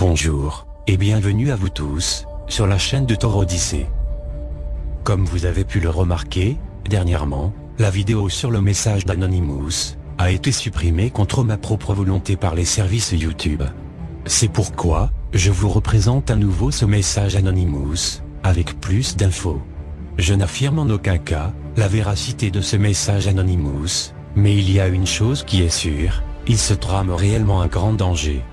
Bonjour, et bienvenue à vous tous, sur la chaîne de Thor Odyssey. Comme vous avez pu le remarquer, dernièrement, la vidéo sur le message d'Anonymous a été supprimée contre ma propre volonté par les services YouTube. C'est pourquoi, je vous représente à nouveau ce message Anonymous, avec plus d'infos. Je n'affirme en aucun cas la véracité de ce message Anonymous, mais il y a une chose qui est sûre, il se trame réellement un grand danger.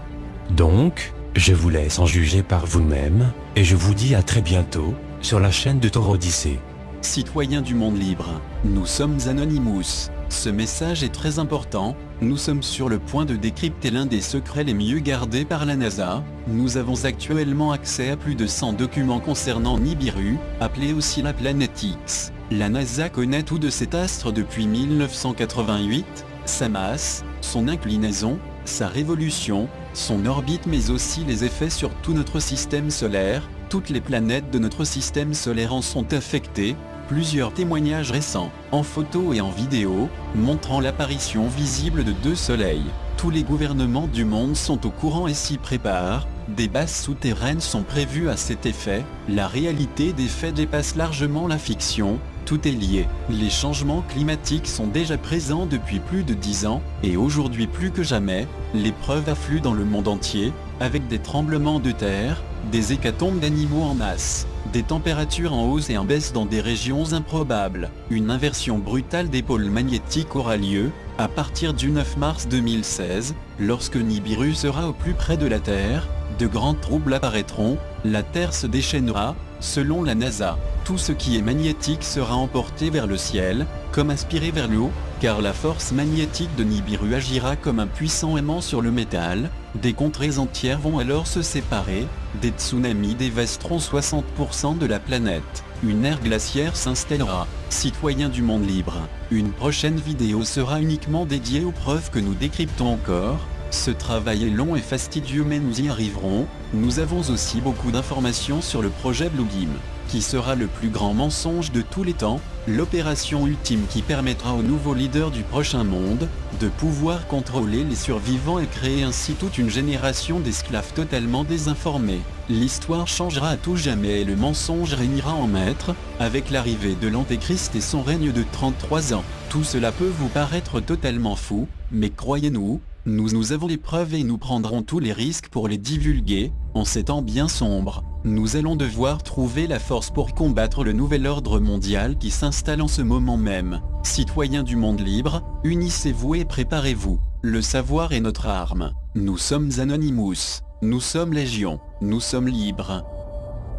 Donc, je vous laisse en juger par vous-même, et je vous dis à très bientôt, sur la chaîne de Thor Odyssey. Citoyens du monde libre, nous sommes Anonymous. Ce message est très important, nous sommes sur le point de décrypter l'un des secrets les mieux gardés par la NASA. Nous avons actuellement accès à plus de 100 documents concernant Nibiru, appelé aussi la planète X. La NASA connaît tout de cet astre depuis 1988, sa masse, son inclinaison, sa révolution, son orbite mais aussi les effets sur tout notre système solaire. Toutes les planètes de notre système solaire en sont affectées. Plusieurs témoignages récents, en photo et en vidéo, montrant l'apparition visible de deux soleils. Tous les gouvernements du monde sont au courant et s'y préparent. Des bases souterraines sont prévues à cet effet. La réalité des faits dépasse largement la fiction. Tout est lié. Les changements climatiques sont déjà présents depuis plus de 10 ans, et aujourd'hui plus que jamais, les preuves affluent dans le monde entier, avec des tremblements de terre, des hécatombes d'animaux en masse, des températures en hausse et en baisse dans des régions improbables. Une inversion brutale des pôles magnétiques aura lieu, à partir du 9 mars 2016, lorsque Nibiru sera au plus près de la Terre, de grands troubles apparaîtront, la Terre se déchaînera, selon la NASA. Tout ce qui est magnétique sera emporté vers le ciel, comme aspiré vers le haut, car la force magnétique de Nibiru agira comme un puissant aimant sur le métal. Des contrées entières vont alors se séparer, des tsunamis dévasteront 60% de la planète. Une ère glaciaire s'installera. Citoyens du monde libre, une prochaine vidéo sera uniquement dédiée aux preuves que nous décryptons encore. Ce travail est long et fastidieux mais nous y arriverons. Nous avons aussi beaucoup d'informations sur le projet Blue Beam, qui sera le plus grand mensonge de tous les temps, l'opération ultime qui permettra aux nouveaux leaders du prochain monde de pouvoir contrôler les survivants et créer ainsi toute une génération d'esclaves totalement désinformés. L'histoire changera à tout jamais et le mensonge régnera en maître, avec l'arrivée de l'Antéchrist et son règne de 33 ans. Tout cela peut vous paraître totalement fou, mais croyez-nous, nous avons les preuves et nous prendrons tous les risques pour les divulguer. En ces temps bien sombres, nous allons devoir trouver la force pour combattre le nouvel ordre mondial qui s'installe en ce moment même. Citoyens du monde libre, unissez-vous et préparez-vous. Le savoir est notre arme. Nous sommes Anonymous. Nous sommes Légion. Nous sommes libres.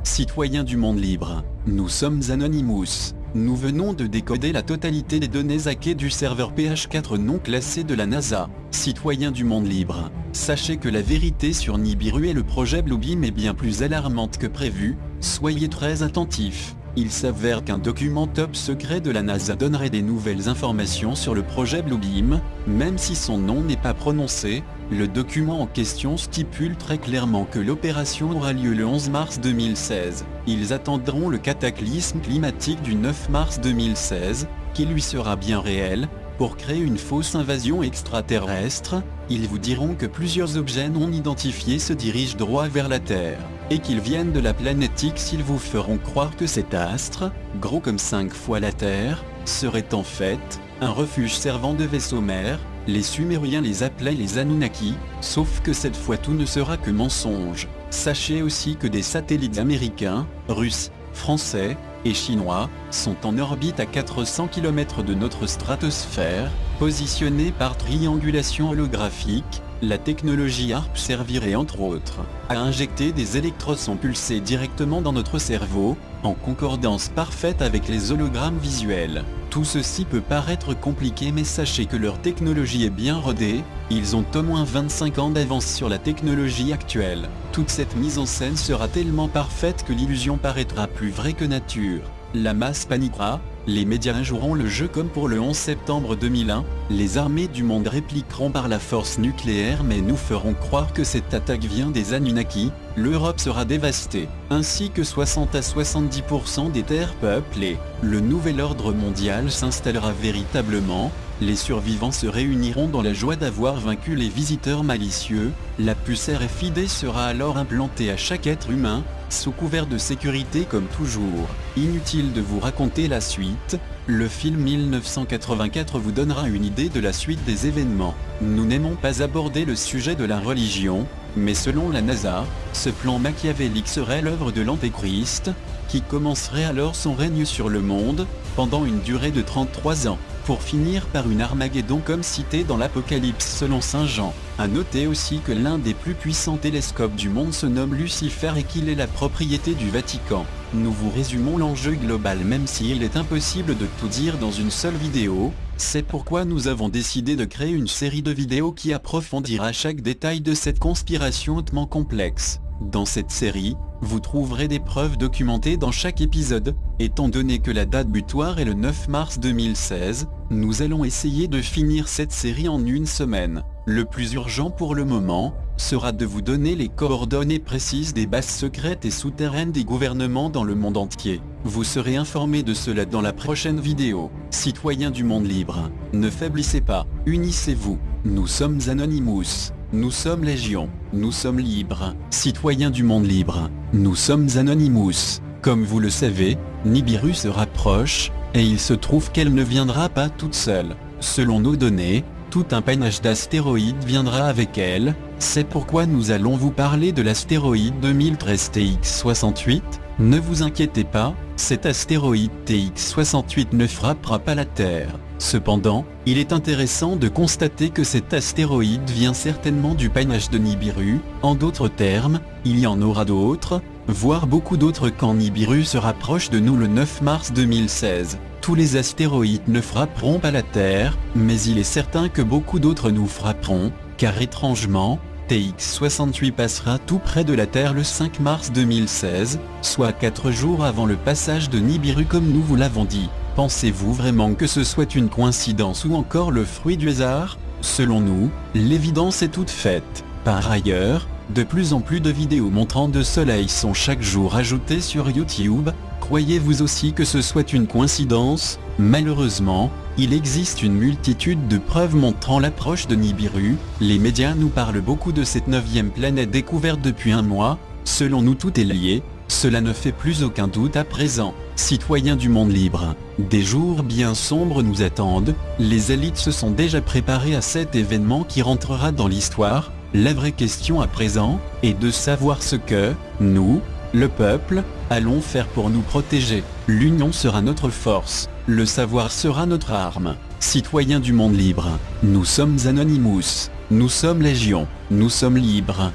Citoyens du monde libre, nous sommes Anonymous. Nous venons de décoder la totalité des données hackées du serveur PH4 non classé de la NASA. Citoyens du monde libre, sachez que la vérité sur Nibiru et le projet Blue Beam est bien plus alarmante que prévu. Soyez très attentifs. Il s'avère qu'un document top secret de la NASA donnerait des nouvelles informations sur le projet Blue Beam, même si son nom n'est pas prononcé. Le document en question stipule très clairement que l'opération aura lieu le 11 mars 2016. Ils attendront le cataclysme climatique du 9 mars 2016, qui lui sera bien réel, pour créer une fausse invasion extraterrestre. Ils vous diront que plusieurs objets non identifiés se dirigent droit vers la Terre, et qu'ils viennent de la planète X. Ils vous feront croire que cet astre, gros comme 5 fois la Terre, serait en fait un refuge servant de vaisseau mère. Les Sumériens les appelaient les Anunnaki, sauf que cette fois tout ne sera que mensonge. Sachez aussi que des satellites américains, russes, français et chinois sont en orbite à 400 km de notre stratosphère, positionnés par triangulation holographique. La technologie HARP servirait entre autres à injecter des électrosons pulsés directement dans notre cerveau, en concordance parfaite avec les hologrammes visuels. Tout ceci peut paraître compliqué mais sachez que leur technologie est bien rodée, ils ont au moins 25 ans d'avance sur la technologie actuelle. Toute cette mise en scène sera tellement parfaite que l'illusion paraîtra plus vraie que nature. La masse paniquera, les médias joueront le jeu comme pour le 11 septembre 2001, les armées du monde répliqueront par la force nucléaire mais nous ferons croire que cette attaque vient des Anunnaki. L'Europe sera dévastée, ainsi que 60 à 70% des terres peuplées. Le nouvel ordre mondial s'installera véritablement, les survivants se réuniront dans la joie d'avoir vaincu les visiteurs malicieux. La puce RFID sera alors implantée à chaque être humain, sous couvert de sécurité comme toujours. Inutile de vous raconter la suite, le film 1984 vous donnera une idée de la suite des événements. Nous n'aimons pas aborder le sujet de la religion, mais selon la NASA, ce plan machiavélique serait l'œuvre de l'Antéchrist, qui commencerait alors son règne sur le monde, pendant une durée de 33 ans, pour finir par une Armageddon comme cité dans l'Apocalypse selon Saint Jean. À noter aussi que l'un des plus puissants télescopes du monde se nomme Lucifer et qu'il est la propriété du Vatican. Nous vous résumons l'enjeu global même s'il est impossible de tout dire dans une seule vidéo, c'est pourquoi nous avons décidé de créer une série de vidéos qui approfondira chaque détail de cette conspiration hautement complexe. Dans cette série, vous trouverez des preuves documentées dans chaque épisode. Étant donné que la date butoir est le 9 mars 2016, nous allons essayer de finir cette série en une semaine. Le plus urgent pour le moment, sera de vous donner les coordonnées précises des bases secrètes et souterraines des gouvernements dans le monde entier. Vous serez informés de cela dans la prochaine vidéo. Citoyens du monde libre, ne faiblissez pas, unissez-vous. Nous sommes Anonymous. Nous sommes Légion, nous sommes libres. Citoyens du monde libre, nous sommes Anonymous. Comme vous le savez, Nibiru se rapproche, et il se trouve qu'elle ne viendra pas toute seule. Selon nos données, tout un panache d'astéroïdes viendra avec elle, c'est pourquoi nous allons vous parler de l'astéroïde 2013 TX68. Ne vous inquiétez pas, cet astéroïde TX68 ne frappera pas la Terre. Cependant, il est intéressant de constater que cet astéroïde vient certainement du panache de Nibiru. En d'autres termes, il y en aura d'autres, voire beaucoup d'autres quand Nibiru se rapproche de nous le 9 mars 2016. Tous les astéroïdes ne frapperont pas la Terre, mais il est certain que beaucoup d'autres nous frapperont, car étrangement, TX68 passera tout près de la Terre le 5 mars 2016, soit 4 jours avant le passage de Nibiru comme nous vous l'avons dit. Pensez-vous vraiment que ce soit une coïncidence ou encore le fruit du hasard? Selon nous, l'évidence est toute faite. Par ailleurs, de plus en plus de vidéos montrant de soleil sont chaque jour ajoutées sur YouTube. Croyez-vous aussi que ce soit une coïncidence? Malheureusement, il existe une multitude de preuves montrant l'approche de Nibiru. Les médias nous parlent beaucoup de cette 9e planète découverte depuis un mois. Selon nous, tout est lié. Cela ne fait plus aucun doute à présent. Citoyens du monde libre, des jours bien sombres nous attendent. Les élites se sont déjà préparées à cet événement qui rentrera dans l'histoire. La vraie question à présent est de savoir ce que, nous, le peuple, allons faire pour nous protéger. L'union sera notre force, le savoir sera notre arme. Citoyens du monde libre, nous sommes Anonymous, nous sommes Légion, nous sommes libres.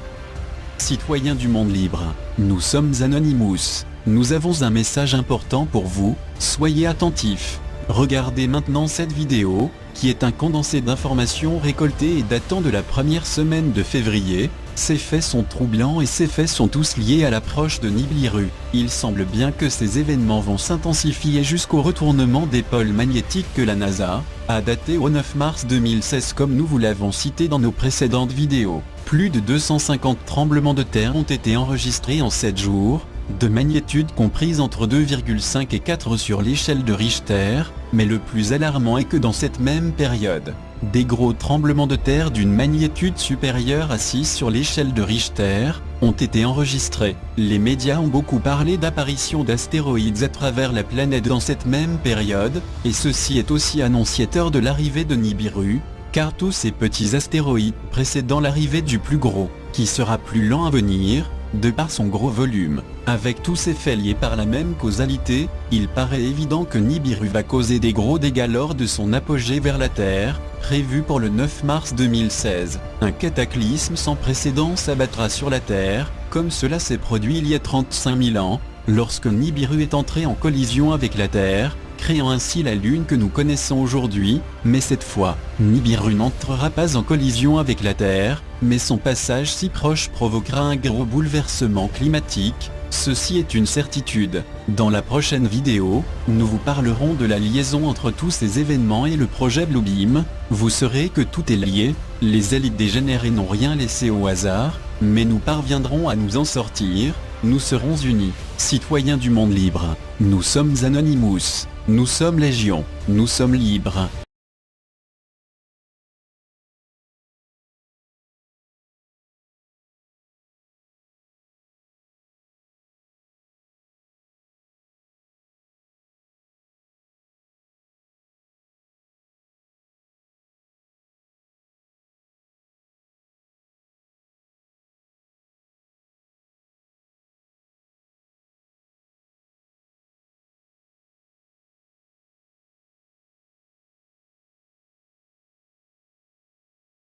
Citoyens du monde libre, nous sommes Anonymous. Nous avons un message important pour vous, soyez attentifs. Regardez maintenant cette vidéo, qui est un condensé d'informations récoltées et datant de la première semaine de février. Ces faits sont troublants et ces faits sont tous liés à l'approche de Nibiru. Il semble bien que ces événements vont s'intensifier jusqu'au retournement des pôles magnétiques que la NASA a daté au 9 mars 2016 comme nous vous l'avons cité dans nos précédentes vidéos. Plus de 250 tremblements de terre ont été enregistrés en 7 jours, de magnitude comprise entre 2,5 et 4 sur l'échelle de Richter, mais le plus alarmant est que dans cette même période, des gros tremblements de terre d'une magnitude supérieure à 6 sur l'échelle de Richter ont été enregistrés. Les médias ont beaucoup parlé d'apparitions d'astéroïdes à travers la planète dans cette même période, et ceci est aussi annonciateur de l'arrivée de Nibiru, car tous ces petits astéroïdes précédant l'arrivée du plus gros, qui sera plus lent à venir, de par son gros volume. Avec tous ces faits liés par la même causalité, il paraît évident que Nibiru va causer des gros dégâts lors de son apogée vers la Terre, prévu pour le 9 mars 2016. Un cataclysme sans précédent s'abattra sur la Terre, comme cela s'est produit il y a 35 000 ans, lorsque Nibiru est entré en collision avec la Terre, créant ainsi la Lune que nous connaissons aujourd'hui. Mais cette fois, Nibiru n'entrera pas en collision avec la Terre, mais son passage si proche provoquera un gros bouleversement climatique. Ceci est une certitude. Dans la prochaine vidéo, nous vous parlerons de la liaison entre tous ces événements et le projet Bluebeam. Vous saurez que tout est lié, les élites dégénérées n'ont rien laissé au hasard, mais nous parviendrons à nous en sortir, nous serons unis. Citoyens du monde libre, nous sommes Anonymous, nous sommes Légion, nous sommes libres.